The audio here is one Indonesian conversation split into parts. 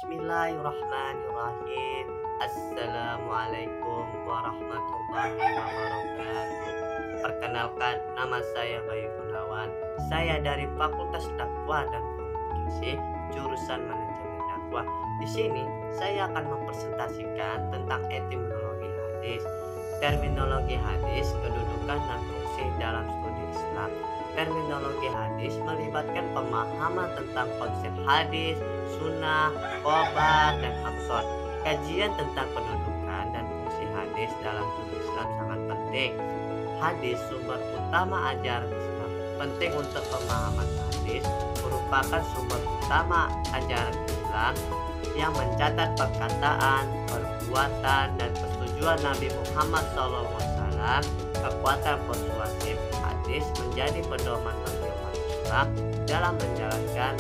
Bismillahirrahmanirrahim. Assalamualaikum warahmatullahi wabarakatuh. Perkenalkan, nama saya Bayu Gunawan. Saya dari Fakultas Dakwah dan Komunikasi, jurusan Manajemen Dakwah. Di sini saya akan mempresentasikan tentang etimologi hadis. Terminologi hadis, kedudukan dan fungsi dalam studi Islam. Terminologi hadis melibatkan pemahaman tentang konsep hadis, sunnah, khobar, dan aksor. Kajian tentang kedudukan dan fungsi hadis dalam studi Islam sangat penting. Hadis sumber utama ajaran Islam. Penting untuk pemahaman hadis, merupakan sumber utama ajaran Islam yang mencatat perkataan, perbuatan, dan persetujuan Nabi Muhammad SAW. Kekuatan persuasif hadis menjadi pedoman bagi umat Islam dalam menjalankan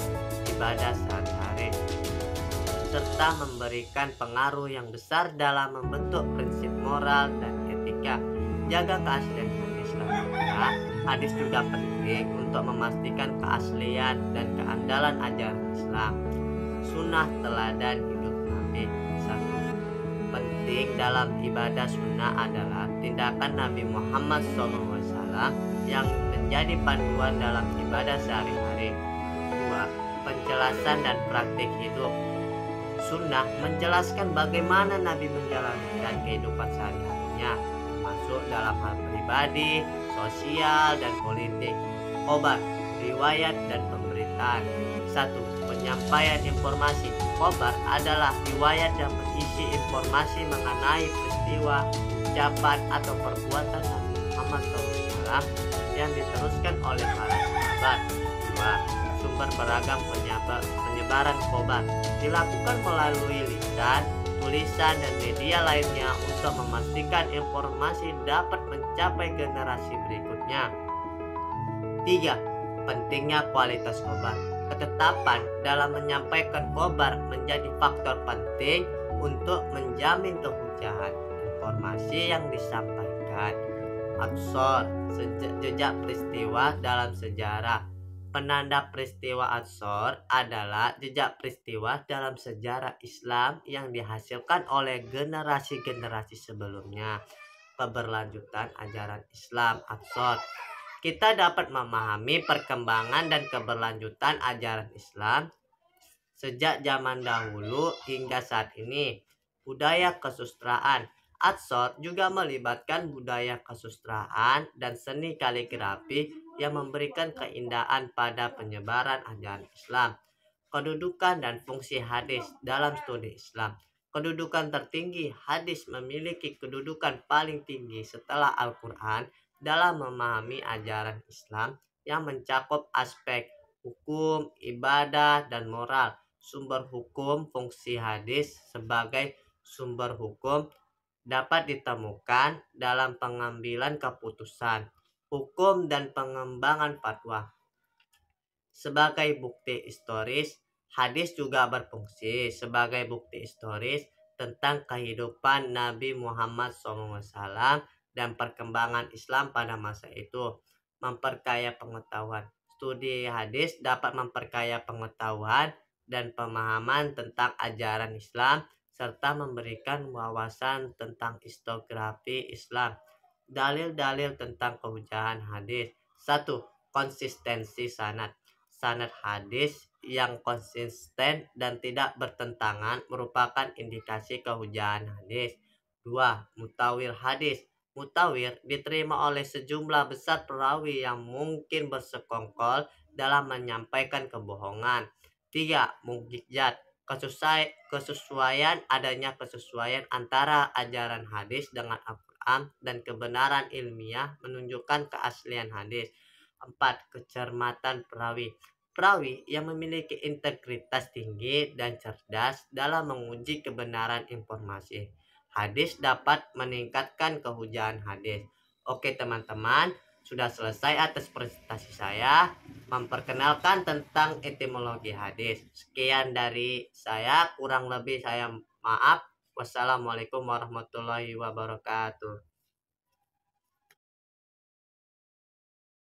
ibadah sehari-hari, serta memberikan pengaruh yang besar dalam membentuk prinsip moral dan etika. Jaga keaslian hadis selanjutnya. Hadis juga penting untuk memastikan keaslian dan keandalan ajaran Islam. Sunnah teladan hidup Nabi. 1. Penting dalam ibadah sunnah adalah tindakan Nabi Muhammad SAW yang menjadi panduan dalam ibadah sehari-hari. 2. Penjelasan dan praktik hidup. Sunnah menjelaskan bagaimana Nabi menjalankan kehidupan sehari-harinya, masuk dalam hal pribadi, sosial, dan politik. Khobar, riwayat dan pemberitaan. 1. Penyampaian informasi. Khobar adalah riwayat yang berisi informasi mengenai peristiwa, ucapan, atau perbuatan Nabi Muhammad SAW yang diteruskan oleh para sahabat. 2. Sumber beragam penyebaran khobar dilakukan melalui lisan, tulisan, dan media lainnya untuk memastikan informasi dapat mencapai generasi berikutnya. 3. Pentingnya kualitas khobar. Ketetapan dalam menyampaikan khobar menjadi faktor penting untuk menjamin kehujahan informasi yang disampaikan. Aksor, jejak peristiwa dalam sejarah. Penanda peristiwa aksor adalah jejak peristiwa dalam sejarah Islam yang dihasilkan oleh generasi-generasi sebelumnya. Keberlanjutan ajaran Islam aksor. Kita dapat memahami perkembangan dan keberlanjutan ajaran Islam sejak zaman dahulu hingga saat ini. Budaya kesusastraan. Aksor juga melibatkan budaya kesusastraan dan seni kaligrafi yang memberikan keindahan pada penyebaran ajaran Islam. Kedudukan dan fungsi hadis dalam studi Islam. Kedudukan tertinggi hadis memiliki kedudukan paling tinggi setelah Al-Quran dalam memahami ajaran Islam yang mencakup aspek hukum, ibadah, dan moral. Sumber hukum. Fungsi hadis sebagai sumber hukum dapat ditemukan dalam pengambilan keputusan, hukum, dan pengembangan fatwa. Sebagai bukti historis, hadis juga berfungsi sebagai bukti historis tentang kehidupan Nabi Muhammad SAW dan perkembangan Islam pada masa itu. Memperkaya pengetahuan. Studi hadis dapat memperkaya pengetahuan dan pemahaman tentang ajaran Islam serta memberikan wawasan tentang historiografi Islam. Dalil-dalil tentang kehujahan hadis. 1. Konsistensi sanad. Sanad hadis yang konsisten dan tidak bertentangan merupakan indikasi kehujahan hadis. 2. Mutawil hadis. Mutawir diterima oleh sejumlah besar perawi yang mungkin bersekongkol dalam menyampaikan kebohongan. 3. Mukjizat. Adanya kesesuaian antara ajaran hadis dengan Al-Quran dan kebenaran ilmiah menunjukkan keaslian hadis. 4. Kecermatan perawi. Perawi yang memiliki integritas tinggi dan cerdas dalam menguji kebenaran informasi hadis dapat meningkatkan kehujahan hadis. Oke teman-teman, sudah selesai atas presentasi saya memperkenalkan tentang etimologi hadis. Sekian dari saya, kurang lebih saya maaf. Wassalamualaikum warahmatullahi wabarakatuh.